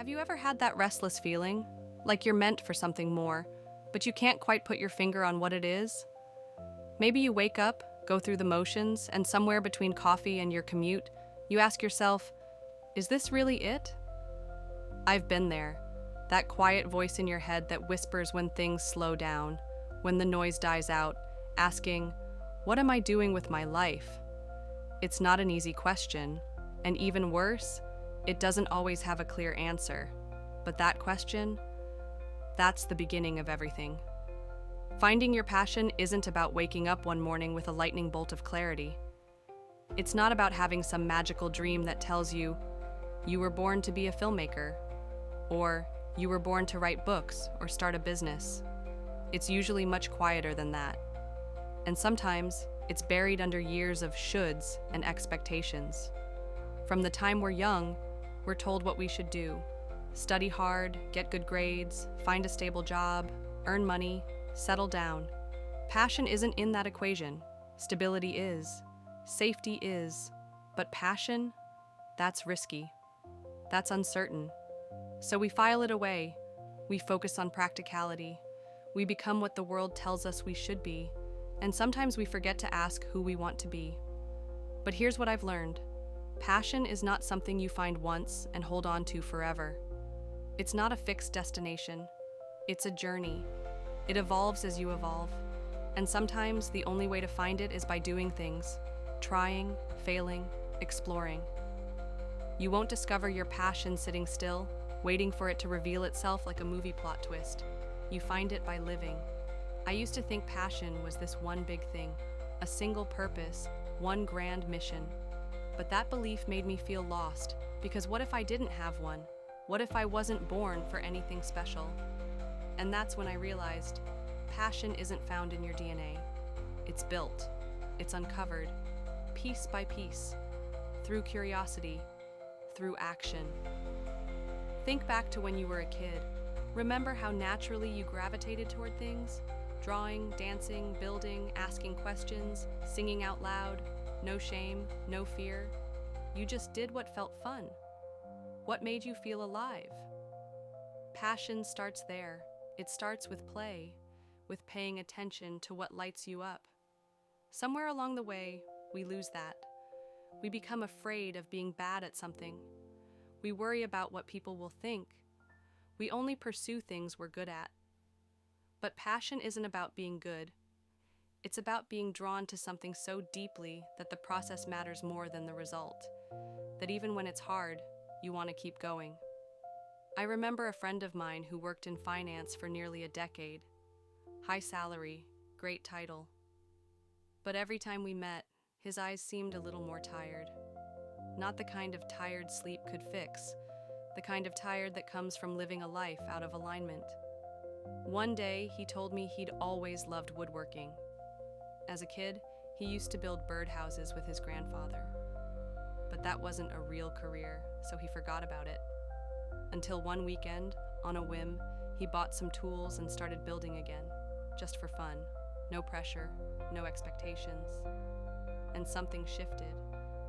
Have you ever had that restless feeling? Like you're meant for something more, but you can't quite put your finger on what it is? Maybe you wake up, go through the motions, and somewhere between coffee and your commute, you ask yourself, is this really it? I've been there. That quiet voice in your head that whispers when things slow down, when the noise dies out, asking, what am I doing with my life? It's not an easy question, and even worse, it doesn't always have a clear answer. But that question, that's the beginning of everything. Finding your passion isn't about waking up one morning with a lightning bolt of clarity. It's not about having some magical dream that tells you, you were born to be a filmmaker, or you were born to write books or start a business. It's usually much quieter than that. And sometimes, it's buried under years of shoulds and expectations. From the time we're young, we're told what we should do. Study hard, get good grades, find a stable job, earn money, settle down. Passion isn't in that equation. Stability is. Safety is. But passion? That's risky. That's uncertain. So we file it away. We focus on practicality. We become what the world tells us we should be. And sometimes we forget to ask who we want to be. But here's what I've learned. Passion is not something you find once and hold on to forever. It's not a fixed destination. It's a journey. It evolves as you evolve. And sometimes the only way to find it is by doing things, trying, failing, exploring. You won't discover your passion sitting still, waiting for it to reveal itself like a movie plot twist. You find it by living. I used to think passion was this one big thing, a single purpose, one grand mission. But that belief made me feel lost, because what if I didn't have one? What if I wasn't born for anything special? And that's when I realized, passion isn't found in your DNA. It's built, it's uncovered, piece by piece, through curiosity, through action. Think back to when you were a kid. Remember how naturally you gravitated toward things? Drawing, dancing, building, asking questions, singing out loud. No shame, no fear. You just did what felt fun. What made you feel alive? Passion starts there. It starts with play, with paying attention to what lights you up. Somewhere along the way, we lose that. We become afraid of being bad at something. We worry about what people will think. We only pursue things we're good at. But passion isn't about being good. It's about being drawn to something so deeply that the process matters more than the result. That even when it's hard, you want to keep going. I remember a friend of mine who worked in finance for nearly a decade. High salary, great title. But every time we met, his eyes seemed a little more tired. Not the kind of tired sleep could fix, the kind of tired that comes from living a life out of alignment. One day, he told me he'd always loved woodworking. As a kid, he used to build birdhouses with his grandfather. But that wasn't a real career, so he forgot about it. Until one weekend, on a whim, he bought some tools and started building again, just for fun. No pressure, no expectations. And something shifted.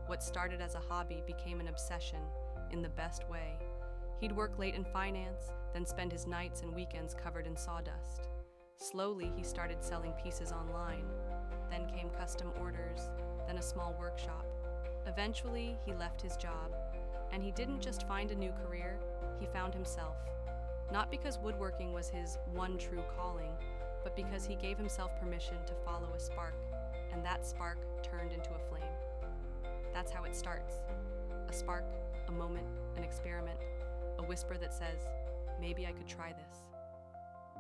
What started as a hobby became an obsession, in the best way. He'd work late in finance, then spend his nights and weekends covered in sawdust. Slowly, he started selling pieces online. Then came custom orders, then a small workshop. Eventually, he left his job, and he didn't just find a new career, he found himself. Not because woodworking was his one true calling, but because he gave himself permission to follow a spark, and that spark turned into a flame. That's how it starts. A spark, a moment, an experiment, a whisper that says, maybe I could try this.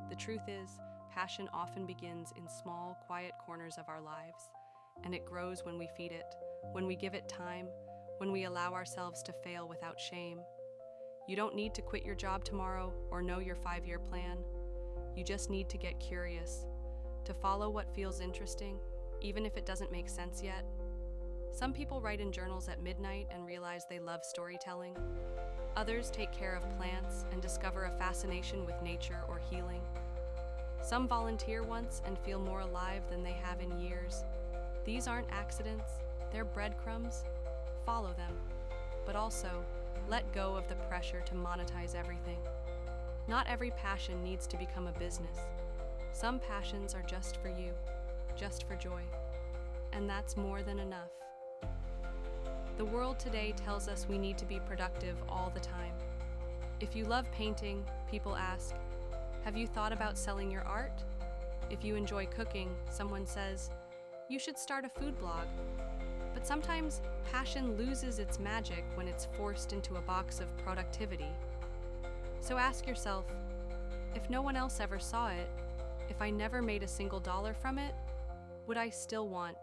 The truth is, passion often begins in small, quiet corners of our lives, and it grows when we feed it, when we give it time, when we allow ourselves to fail without shame. You don't need to quit your job tomorrow or know your 5-year plan. You just need to get curious, to follow what feels interesting, even if it doesn't make sense yet. Some people write in journals at midnight and realize they love storytelling. Others take care of plants and discover a fascination with nature or healing. Some volunteer once and feel more alive than they have in years. These aren't accidents, they're breadcrumbs. Follow them. But also, Let go of the pressure to monetize everything. Not every passion needs to become a business. Some passions are just for you, just for joy. And that's more than enough. The world today tells us we need to be productive all the time. If you love painting, people ask, have you thought about selling your art? If you enjoy cooking, someone says, you should start a food blog. But sometimes passion loses its magic when it's forced into a box of productivity. So ask yourself, if no one else ever saw it, if I never made a single dollar from it, would I still want